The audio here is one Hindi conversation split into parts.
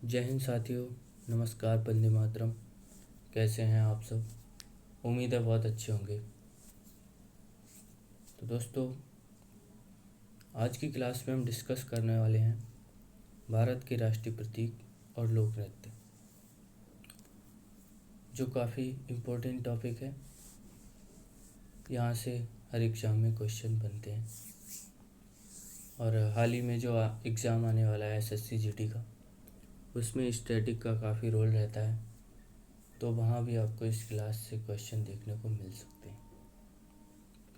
जय हिंद साथियों। नमस्कार, वंदे मातरम। कैसे हैं आप सब? उम्मीद है बहुत अच्छे होंगे। तो दोस्तों, आज की क्लास में हम डिस्कस करने वाले हैं भारत के राष्ट्रीय प्रतीक और लोक नृत्य, जो काफ़ी इम्पोर्टेंट टॉपिक है। यहाँ से हर एग्ज़ाम में क्वेश्चन बनते हैं और हाल ही में जो एग्ज़ाम आने वाला है एसएससी जीडी का, उसमें स्टैटिक का काफ़ी रोल रहता है। तो वहाँ भी आपको इस क्लास से क्वेश्चन देखने को मिल सकते हैं।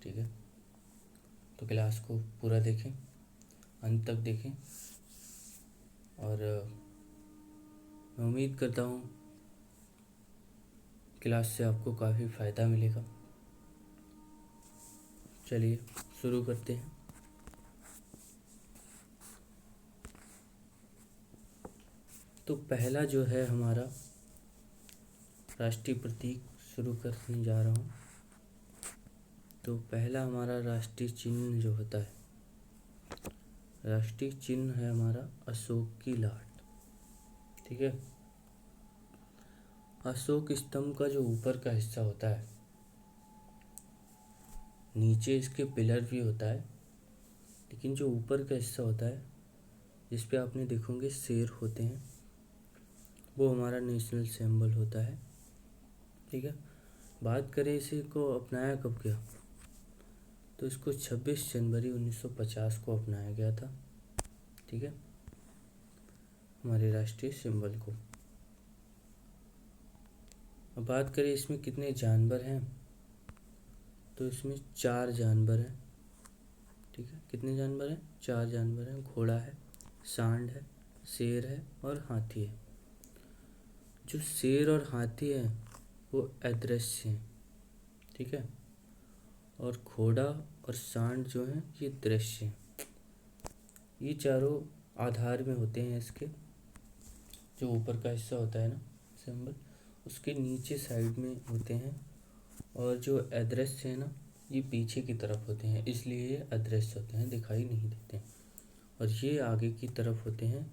ठीक है, तो क्लास को पूरा देखें, अंत तक देखें और मैं उम्मीद करता हूँ क्लास से आपको काफ़ी फ़ायदा मिलेगा। चलिए शुरू करते हैं। तो पहला जो है हमारा राष्ट्रीय प्रतीक शुरू करने जा रहा हूँ। तो पहला हमारा राष्ट्रीय चिन्ह जो होता है, राष्ट्रीय चिन्ह है हमारा अशोक की लाट। ठीक है, अशोक स्तंभ का जो ऊपर का हिस्सा होता है, नीचे इसके पिलर भी होता है, लेकिन जो ऊपर का हिस्सा होता है जिस पे आपने देखोगे शेर होते हैं, वो हमारा नेशनल सिंबल होता है। ठीक है, बात करें इसे को अपनाया कब गया, तो इसको 26 जनवरी 1950 को अपनाया गया था। ठीक है, हमारे राष्ट्रीय सिंबल को। अब बात करें इसमें कितने जानवर हैं, तो इसमें 4 जानवर हैं। ठीक है, कितने जानवर हैं? 4 जानवर हैं। घोड़ा है, सांड है, शेर है और हाथी है। जो शेर और हाथी है वो अदृश्य हैं। ठीक है, और घोड़ा और सांड जो हैं ये दृश्य हैं। ये चारों आधार में होते हैं इसके, जो ऊपर का हिस्सा होता है ना सिंबल, उसके नीचे साइड में होते हैं। और जो अदृश्य है ना, ये पीछे की तरफ होते हैं, इसलिए ये अदृश्य होते हैं, दिखाई नहीं देते हैं। और ये आगे की तरफ होते हैं,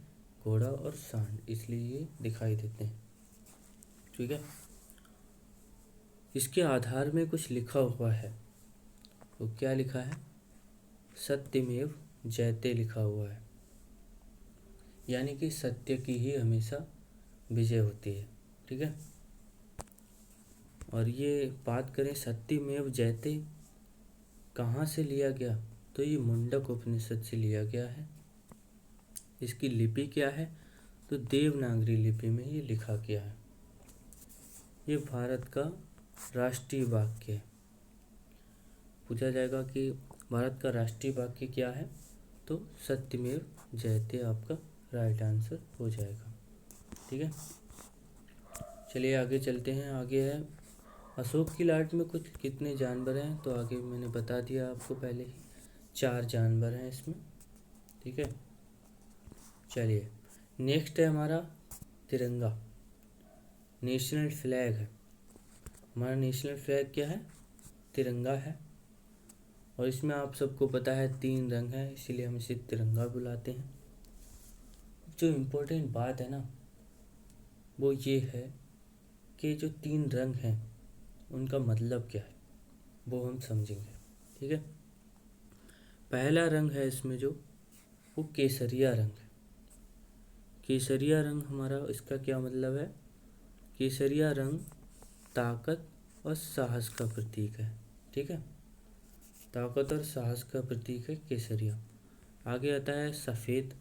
घोड़ा और सांड, इसलिए ये दिखाई देते हैं। ठीक है, इसके आधार में कुछ लिखा हुआ है। तो क्या लिखा है? सत्यमेव जयते लिखा हुआ है, यानी कि सत्य की ही हमेशा विजय होती है। ठीक है, और ये बात करें सत्यमेव जयते कहाँ से लिया गया, तो ये मुंडक उपनिषद से लिया गया है। इसकी लिपि क्या है, तो देवनागरी लिपि में ये लिखा गया है। ये भारत का राष्ट्रीय वाक्य है। पूछा जाएगा कि भारत का राष्ट्रीय वाक्य क्या है, तो सत्यमेव जयते आपका राइट आंसर हो जाएगा। ठीक है, चलिए आगे चलते हैं। आगे है अशोक की लाट में कुछ कितने जानवर हैं, तो आगे मैंने बता दिया आपको पहले ही, 4 जानवर हैं इसमें। ठीक है, चलिए नेक्स्ट है हमारा तिरंगा, नेशनल फ्लैग है। हमारा नेशनल फ्लैग क्या है? तिरंगा है। और इसमें आप सबको पता है 3 रंग हैं, इसीलिए हम इसे तिरंगा बुलाते हैं। जो इम्पोर्टेंट बात है ना, वो ये है कि जो 3 रंग हैं उनका मतलब क्या है, वो हम समझेंगे। ठीक है, पहला रंग है इसमें जो, वो केसरिया रंग है। केसरिया रंग हमारा, इसका क्या मतलब है? केसरिया रंग ताकत और साहस का प्रतीक है। ठीक है, ताकत और साहस का प्रतीक है केसरिया। आगे आता है सफ़ेद।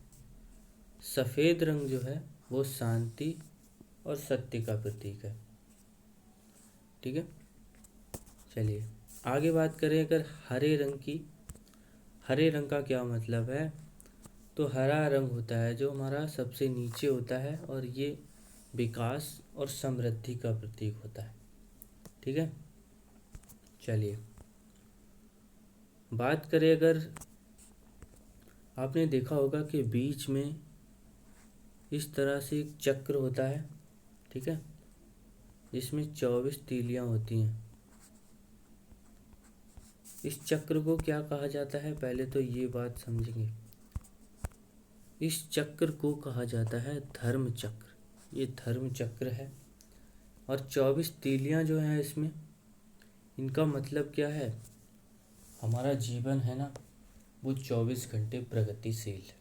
सफ़ेद रंग जो है वो शांति और सत्य का प्रतीक है। ठीक है, चलिए आगे बात करें अगर हरे रंग की। हरे रंग का क्या मतलब है, तो हरा रंग होता है जो हमारा सबसे नीचे होता है, और ये विकास और समृद्धि का प्रतीक होता है। ठीक है, चलिए बात करें अगर, आपने देखा होगा कि बीच में इस तरह से एक चक्र होता है। ठीक है, जिसमें 24 तीलियां होती हैं। इस चक्र को क्या कहा जाता है, पहले तो ये बात समझेंगे। इस चक्र को कहा जाता है धर्म चक्र। ये धर्म चक्र है। और 24 तीलियां जो हैं इसमें, इनका मतलब क्या है? हमारा जीवन है ना, वो 24 घंटे प्रगतिशील है।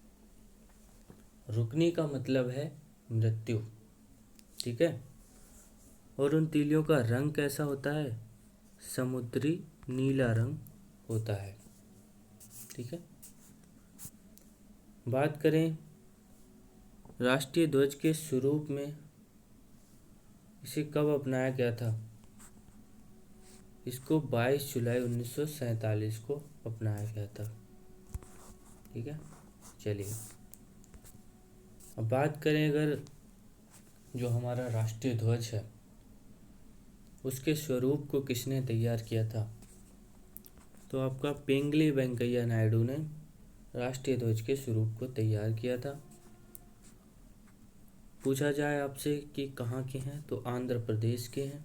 रुकने का मतलब है मृत्यु। ठीक है। और उन तीलियों का रंग कैसा होता है? समुद्री नीला रंग होता है। ठीक है। बात करें राष्ट्रीय ध्वज के स्वरूप में, इसे कब अपनाया गया था? इसको 22 जुलाई 1947 को अपनाया गया था। ठीक है। चलिए, अब बात करें अगर जो हमारा राष्ट्रीय ध्वज है उसके स्वरूप को किसने तैयार किया था? तो आपका पिंगली वेंकैया नायडू ने राष्ट्रीय ध्वज के स्वरूप को तैयार किया था। पूछा जाए आपसे कि कहाँ के हैं, तो आंध्र प्रदेश के हैं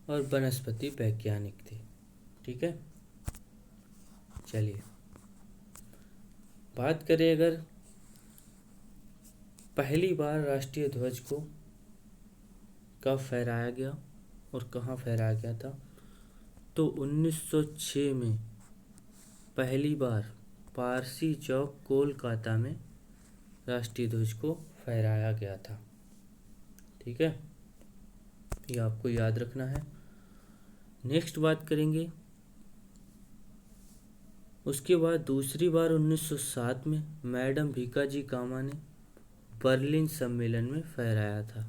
और वनस्पति वैज्ञानिक थे। ठीक है। चलिए, बात करें अगर पहली बार राष्ट्रीय ध्वज को कब फहराया गया और कहाँ फहराया गया था, तो 1906 में पहली बार पारसी चौक कोलकाता में राष्ट्रीय ध्वज को फहराया गया था। ठीक है, ये आपको याद रखना है। नेक्स्ट बात करेंगे, उसके बाद दूसरी बार 1907 में मैडम भीकाजी कामा ने बर्लिन सम्मेलन में फहराया था।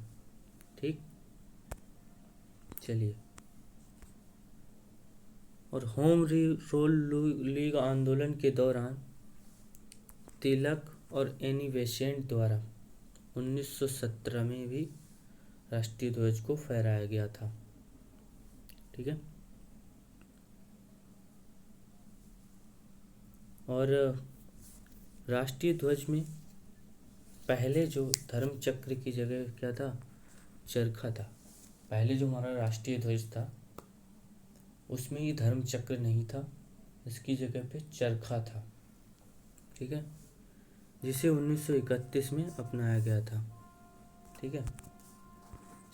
ठीक। चलिए, और होम रूल लीग आंदोलन के दौरान तिलक और एनी बेसेंट द्वारा 1917 में भी राष्ट्रीय ध्वज को फहराया गया था। ठीक है। और राष्ट्रीय ध्वज में पहले जो धर्म चक्र की जगह क्या था? चरखा था। पहले जो हमारा राष्ट्रीय ध्वज था उसमें ये धर्म चक्र नहीं था, इसकी जगह पे चरखा था। ठीक है, जिसे 1931 में अपनाया गया था। ठीक है।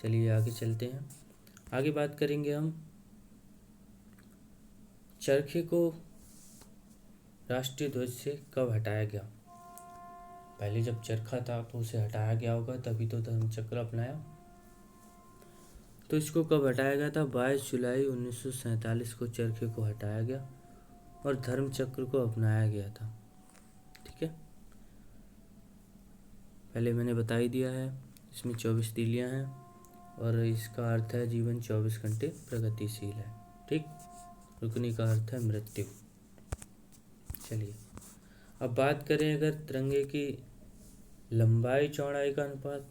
चलिए आगे चलते हैं। आगे बात करेंगे हम चरखे को राष्ट्रीय ध्वज से कब हटाया गया। पहले जब चरखा था तो उसे हटाया गया होगा, तभी तो धर्म चक्र अपनाया। तो इसको कब हटाया गया था? 22 जुलाई 1947 को चरखे को हटाया गया और धर्म चक्र को अपनाया गया था। ठीक है, पहले मैंने बता ही दिया है, इसमें 24 तीलियां हैं और इसका अर्थ है जीवन 24 घंटे प्रगतिशील है। ठीक। रुकने का अर्थ है मृत्यु। चलिए, अब बात करें अगर तिरंगे की लंबाई चौड़ाई का अनुपात,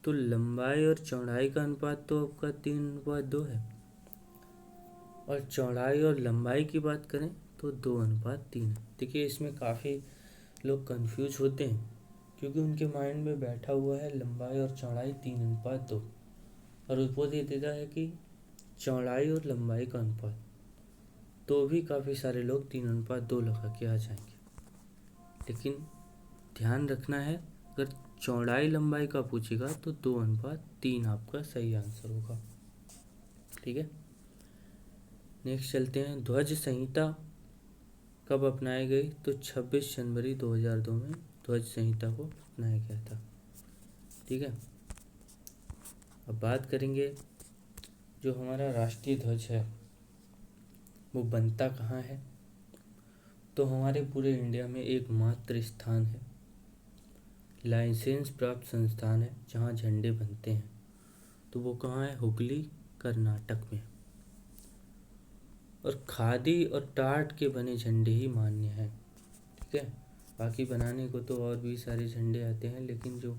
तो लंबाई और चौड़ाई का अनुपात तो आपका 3:2 है, और चौड़ाई और लंबाई की बात करें तो 2:3 है। देखिए, इसमें काफ़ी लोग कंफ्यूज होते हैं क्योंकि उनके माइंड में बैठा हुआ है लंबाई और चौड़ाई 3:2, और वो दे देता है कि चौड़ाई और लंबाई का अनुपात, तो भी काफ़ी सारे लोग 3:2 लगा के आ जाएंगे। लेकिन ध्यान रखना है, अगर चौड़ाई लंबाई का पूछेगा तो 2:3 आपका सही आंसर होगा। ठीक है। नेक्स्ट चलते हैं, ध्वज संहिता कब अपनाई गई? तो 26 जनवरी 2002 में ध्वज संहिता को अपनाया गया था। ठीक है। अब बात करेंगे जो हमारा राष्ट्रीय ध्वज है वो बनता कहाँ है। तो हमारे पूरे इंडिया में एकमात्र स्थान है, लाइसेंस प्राप्त संस्थान है जहाँ झंडे बनते हैं, तो वो कहाँ है? हुगली, कर्नाटक में। और खादी और टाट के बने झंडे ही मान्य हैं। ठीक है, बाकी बनाने को तो और भी सारे झंडे आते हैं, लेकिन जो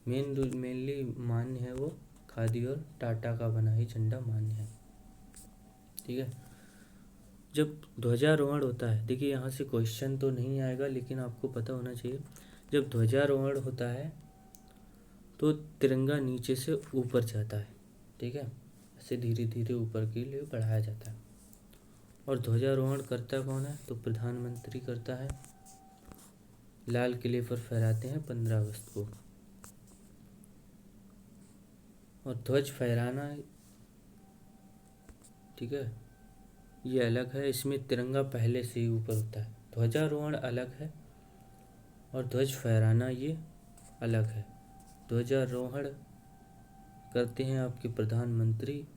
मेनली मान्य है वो खादी और टाटा का बना ही झंडा मान्य है। ठीक है। जब ध्वजारोहण होता है, देखिए यहाँ से क्वेश्चन तो नहीं आएगा लेकिन आपको पता होना चाहिए, जब ध्वजारोहण होता है तो तिरंगा नीचे से ऊपर जाता है। ठीक है, ऐसे धीरे धीरे ऊपर के लिए बढ़ाया जाता है। और ध्वजारोहण करता कौन है? तो प्रधानमंत्री करता है। लाल किले पर फहराते हैं 15 अगस्त को। और ध्वज फहराना, ठीक है, ये अलग है, इसमें तिरंगा पहले से ही ऊपर होता है। ध्वजारोहण अलग है और ध्वज फहराना ये अलग है। ध्वजारोहण करते हैं आपके प्रधानमंत्री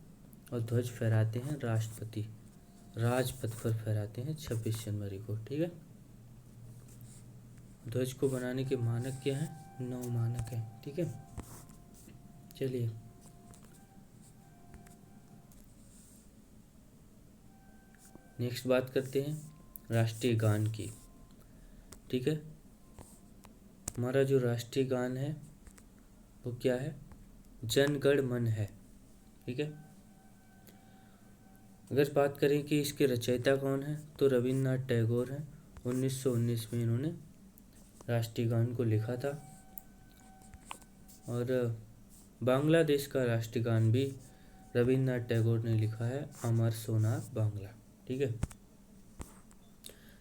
और ध्वज फहराते हैं राष्ट्रपति, राजपथ पर फहराते हैं 26 जनवरी को, ठीक है। ध्वज को बनाने के मानक क्या हैं? 9 मानक हैं, ठीक है। चलिए नेक्स्ट बात करते हैं राष्ट्रीय गान की, ठीक है। हमारा जो राष्ट्रीय गान है वो क्या है? जन गण मन है, ठीक है। अगर बात करें कि इसके रचयिता कौन है, तो रविन्द्रनाथ टैगोर हैं। 1919 में इन्होंने राष्ट्रीय गान को लिखा था। और बांग्लादेश का राष्ट्रीय गान भी रविन्द्रनाथ टैगोर ने लिखा है, अमर सोनार बांग्ला, ठीक है।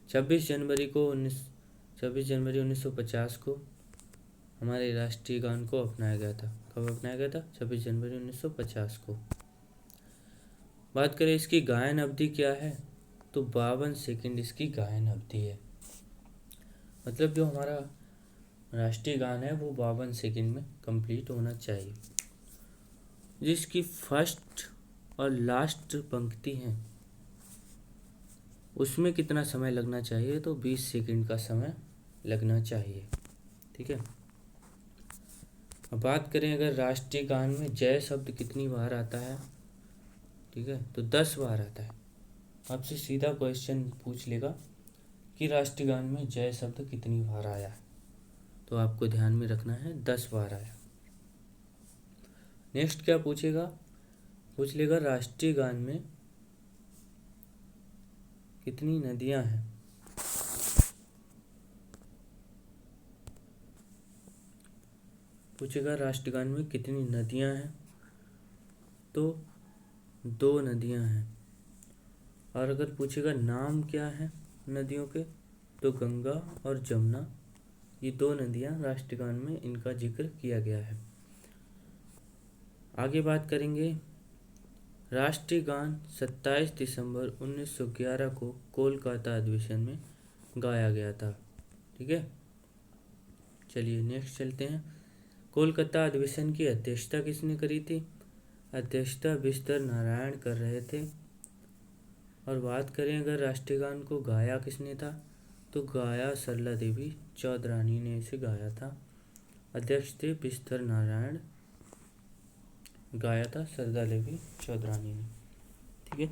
26 जनवरी 1950 को हमारे राष्ट्रीय गान को अपनाया गया था। कब अपनाया गया था? 26 जनवरी 1950 को। बात करें इसकी गायन अवधि क्या है, तो 52 सेकंड इसकी गायन अवधि है। मतलब जो हमारा राष्ट्रीय गान है वो 52 सेकंड में कंप्लीट होना चाहिए। जिसकी फर्स्ट और लास्ट पंक्ति है उसमें कितना समय लगना चाहिए, तो 20 सेकंड का समय लगना चाहिए, ठीक है। अब बात करें अगर राष्ट्रीय गान में जय शब्द कितनी बार आता है, ठीक है, तो 10 बार आता है। आपसे सीधा क्वेश्चन पूछ लेगा कि राष्ट्रीय गान में जय शब्द कितनी बार आया है, तो आपको ध्यान में रखना है 10 बार आया। नेक्स्ट क्या पूछेगा? पूछ लेगा राष्ट्रीय गान में कितनी नदियां हैं। पूछेगा राष्ट्रीय गान में कितनी नदियां हैं, तो 2 नदियां हैं। और अगर पूछेगा नाम क्या है नदियों के, तो गंगा और जमुना, ये 2 नदियां राष्ट्रीय गान में इनका जिक्र किया गया है। आगे बात करेंगे राष्ट्रीय गान 27 दिसंबर 1911 को कोलकाता अधिवेशन में गाया गया था, ठीक है। चलिए नेक्स्ट चलते हैं। कोलकाता अधिवेशन की अध्यक्षता किसने करी थी? अध्यक्षता बिस्तर नारायण कर रहे थे। और बात करें अगर राष्ट्रीय गान को गाया किसने था, तो गाया सरला देवी चौधरानी ने इसे गाया था। अध्यक्ष थे बिस्तर नारायण, गाया था सरला देवी चौधरानी ने, ठीक है।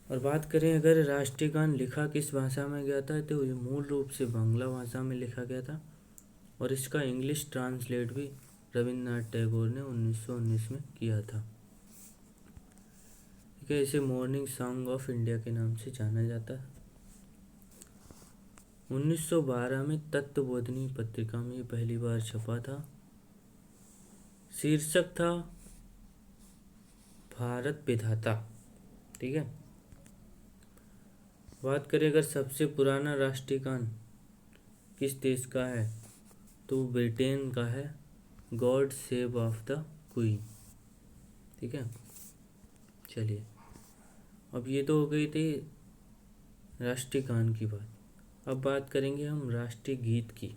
और बात करें अगर राष्ट्रीय गान लिखा किस भाषा में गया था, तो ये मूल रूप से बांग्ला भाषा में लिखा गया था। और इसका इंग्लिश ट्रांसलेट भी रविन्द्रनाथ टैगोर ने 1919 में किया था, ठीक है। इसे मॉर्निंग सॉन्ग ऑफ इंडिया के नाम से जाना जाता है। 1912 में तत्वबोधिनी पत्रिका में पहली बार छपा था। शीर्षक था भारत विधाता, ठीक है। बात करें अगर सबसे पुराना राष्ट्रीय गान किस देश का है, तो ब्रिटेन का है, God save of the queen, ठीक है। चलिए अब ये तो हो गई थी राष्ट्रीय गान की बात। अब बात करेंगे हम राष्ट्रीय गीत की।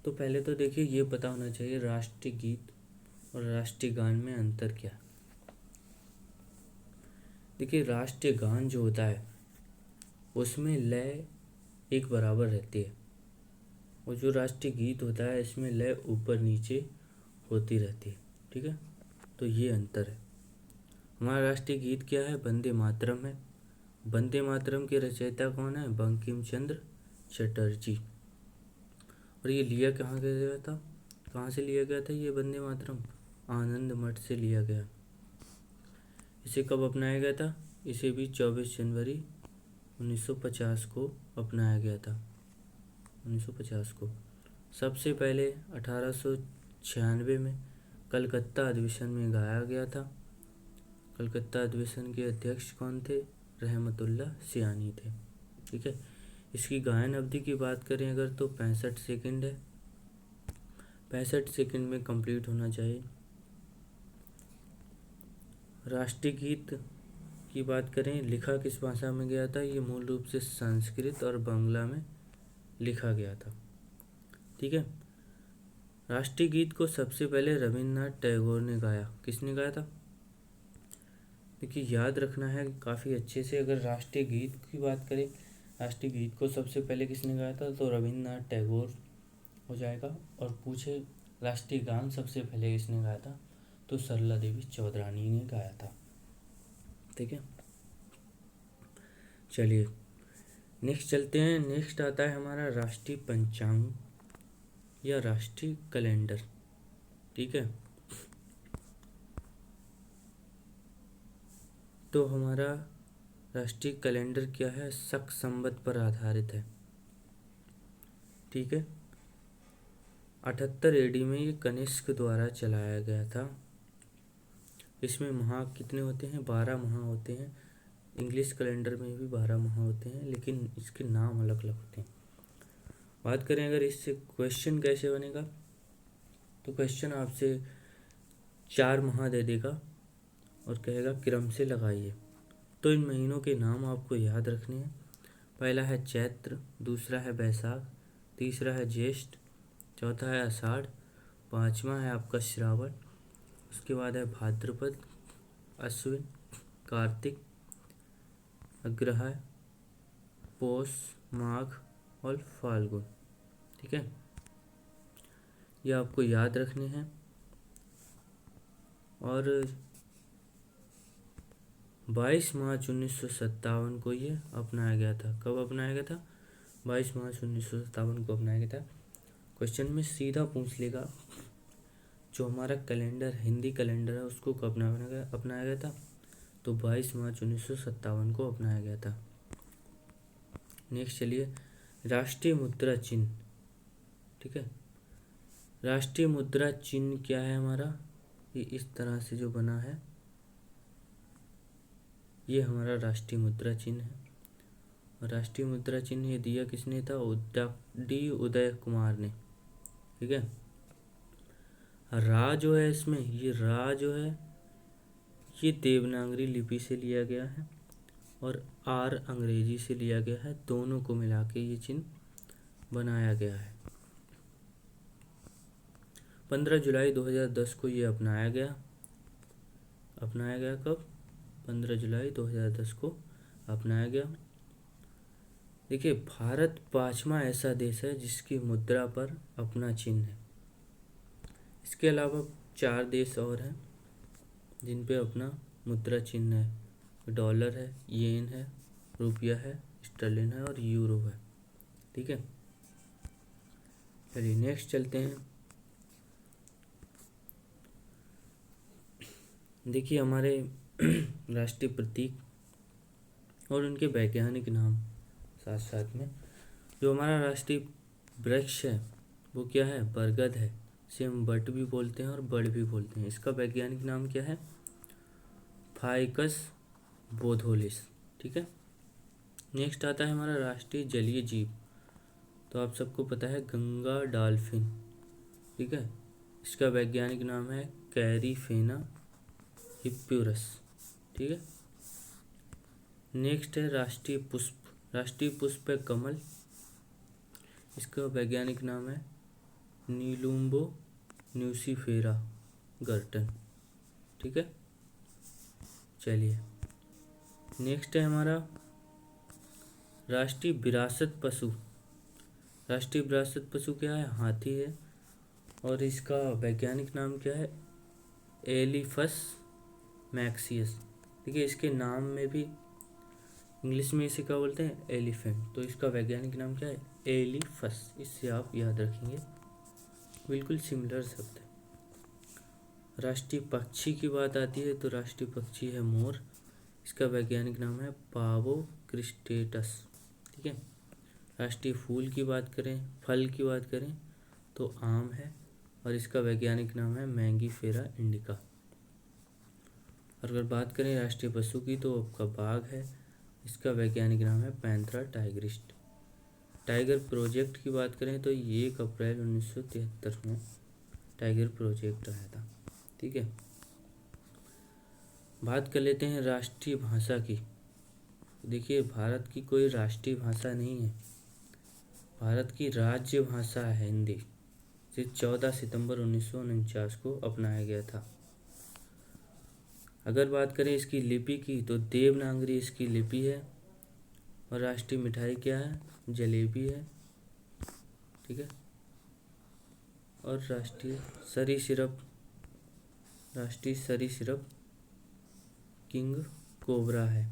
तो पहले तो देखिए ये पता होना चाहिए राष्ट्रीय गीत और राष्ट्रीय गान में अंतर क्या है। देखिए राष्ट्रीय गान जो होता है उसमें लय एक बराबर रहती है, और जो राष्ट्रीय गीत होता है इसमें लय ऊपर नीचे होती रहती है, ठीक है। तो ये अंतर है। हमारा राष्ट्रीय गीत क्या है? वंदे मातरम है। वंदे मातरम के रचयिता कौन है? बंकिम चंद्र चटर्जी। और ये लिया कहाँ गया था? कहाँ से लिया गया था ये वंदे मातरम? आनंद मठ से लिया गया। इसे कब अपनाया गया था? इसे भी 24 जनवरी 1950 को अपनाया गया था। 1950 को। सबसे पहले 1896 में कलकत्ता अधिवेशन में गाया गया था। कलकत्ता अधिवेशन के अध्यक्ष कौन थे? रहमतुल्लाह सियानी थे, ठीक है। इसकी गायन अवधि की बात करें अगर तो 65 सेकंड है, 65 सेकंड में कंप्लीट होना चाहिए। राष्ट्रीय गीत की बात करें, लिखा किस भाषा में गया था, ये मूल रूप से संस्कृत और बांग्ला में लिखा गया था। ठीक है। राष्ट्रीय गीत को सबसे पहले रविन्द्रनाथ टैगोर ने गाया। किसने गाया था? देखिए याद रखना है काफ़ी अच्छे से। अगर राष्ट्रीय गीत की बात करें, राष्ट्रीय गीत को सबसे पहले किसने गाया था तो रविन्द्रनाथ टैगोर हो जाएगा। और पूछे राष्ट्रीय गान सबसे पहले किसने गाया था तो सरला देवी चौधरानी ने गाया था। ठीक है, चलिए नेक्स्ट चलते हैं। नेक्स्ट आता है हमारा राष्ट्रीय पंचांग या राष्ट्रीय कैलेंडर। ठीक है, तो हमारा राष्ट्रीय कैलेंडर क्या है, शक संवत पर आधारित है। ठीक है, 78 एडी में ये कनिष्क द्वारा चलाया गया था। इसमें माह कितने होते हैं, 12 माह होते हैं। इंग्लिश कैलेंडर में भी 12 माह होते हैं, लेकिन इसके नाम अलग अलग होते हैं। बात करें अगर इससे क्वेश्चन कैसे बनेगा, तो क्वेश्चन आपसे 4 माह दे देगा और कहेगा क्रम से लगाइए। तो इन महीनों के नाम आपको याद रखने हैं। पहला है चैत्र, दूसरा है बैसाख, तीसरा है ज्येष्ठ, चौथा है आषाढ़, पांचवा है आपका श्रावण, उसके बाद है भाद्रपद, अश्विन, कार्तिक, अग्रहाय, पौष, माघ और फाल्गुन। ठीक है, ये आपको याद रखने हैं। और 22 मार्च 1957 को ये अपनाया गया था। कब अपनाया गया था? 22 मार्च 1957 को अपनाया गया था। क्वेश्चन में सीधा पूछ लेगा जो हमारा कैलेंडर हिंदी कैलेंडर है उसको कब अपनाया गया था, तो 22 मार्च 1957 को अपनाया गया था। नेक्स्ट चलिए, राष्ट्रीय मुद्रा चिन्ह। ठीक है, राष्ट्रीय मुद्रा चिन्ह क्या है हमारा, ये इस तरह से जो बना है ये हमारा राष्ट्रीय मुद्रा चिन्ह है। और राष्ट्रीय मुद्रा चिन्ह ये दिया किसने था, डी उदय कुमार ने। ठीक है, रा जो है इसमें, ये रा जो है ये देवनागरी लिपि से लिया गया है और आर अंग्रेजी से लिया गया है। दोनों को मिला के ये चिन्ह बनाया गया है। 15 जुलाई 2010 को ये अपनाया गया। अपनाया गया कब? 15 जुलाई 2010 को अपनाया गया। देखिए भारत 5वां ऐसा देश है जिसकी मुद्रा पर अपना चिन्ह है। इसके अलावा 4 देश और हैं जिन पे अपना मुद्रा चिन्ह है। डॉलर है, येन है, रुपया है, स्टर्लिन है और यूरो है। ठीक है, चलिए नेक्स्ट चलते हैं। देखिए हमारे राष्ट्रीय प्रतीक और उनके वैज्ञानिक नाम साथ साथ में। जो हमारा राष्ट्रीय वृक्ष है वो क्या है, बरगद है। इसे हम बट भी बोलते हैं और बड़ भी बोलते हैं। इसका वैज्ञानिक नाम क्या है, फाइकस बोधोलिस। ठीक है, नेक्स्ट आता है हमारा राष्ट्रीय जलीय जीव। तो आप सबको पता है गंगा डॉल्फिन। ठीक है, इसका वैज्ञानिक नाम है कैरीफेना हिप्प्यूरस। ठीक है, नेक्स्ट है राष्ट्रीय पुष्प। राष्ट्रीय पुष्प है कमल। इसका वैज्ञानिक नाम है नीलुम्बो न्यूसीफेरा गर्टन। ठीक है, चलिए नेक्स्ट है हमारा राष्ट्रीय विरासत पशु। राष्ट्रीय विरासत पशु क्या है, हाथी है। और इसका वैज्ञानिक नाम क्या है, एलिफस मैक्सियस। देखिए इसके नाम में भी इंग्लिश में इसे क्या बोलते हैं, एलिफेंट। तो इसका वैज्ञानिक नाम क्या है, एलिफस। इससे आप याद रखेंगे, बिल्कुल सिमिलर शब्द है। राष्ट्रीय पक्षी की बात आती है तो राष्ट्रीय पक्षी है मोर। इसका वैज्ञानिक नाम है पावो क्रिस्टेटस। ठीक है, राष्ट्रीय फूल की बात करें, फल की बात करें तो आम है और इसका वैज्ञानिक नाम है मैंगीफेरा इंडिका। और अगर बात करें राष्ट्रीय पशु की तो आपका बाघ है। इसका वैज्ञानिक नाम है पैंथरा टाइग्रिस। टाइगर प्रोजेक्ट की बात करें तो ये 1 अप्रैल 1973 में टाइगर प्रोजेक्ट आया था। ठीक है, बात कर लेते हैं राष्ट्रीय भाषा की। देखिए, भारत की कोई राष्ट्रीय भाषा नहीं है, भारत की राज्य भाषा है हिंदी। इसे 14 सितंबर 1949 को अपनाया गया था। अगर बात करें इसकी लिपि की तो देवनागरी इसकी लिपि है। और राष्ट्रीय मिठाई क्या है? जलेबी है। ठीक है, और राष्ट्रीय सरीसृप किंग कोबरा है।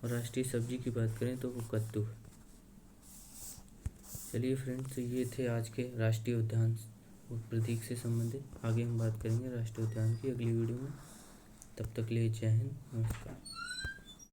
और राष्ट्रीय सब्जी की बात करें तो वो कद्दू है। चलिए फ्रेंड्स, ये थे आज के राष्ट्रीय उद्यान और प्रतीक से संबंधित। आगे हम बात करेंगे राष्ट्रीय उद्यान की अगली वीडियो में। तब तक के लिए जय हिंद, नमस्कार।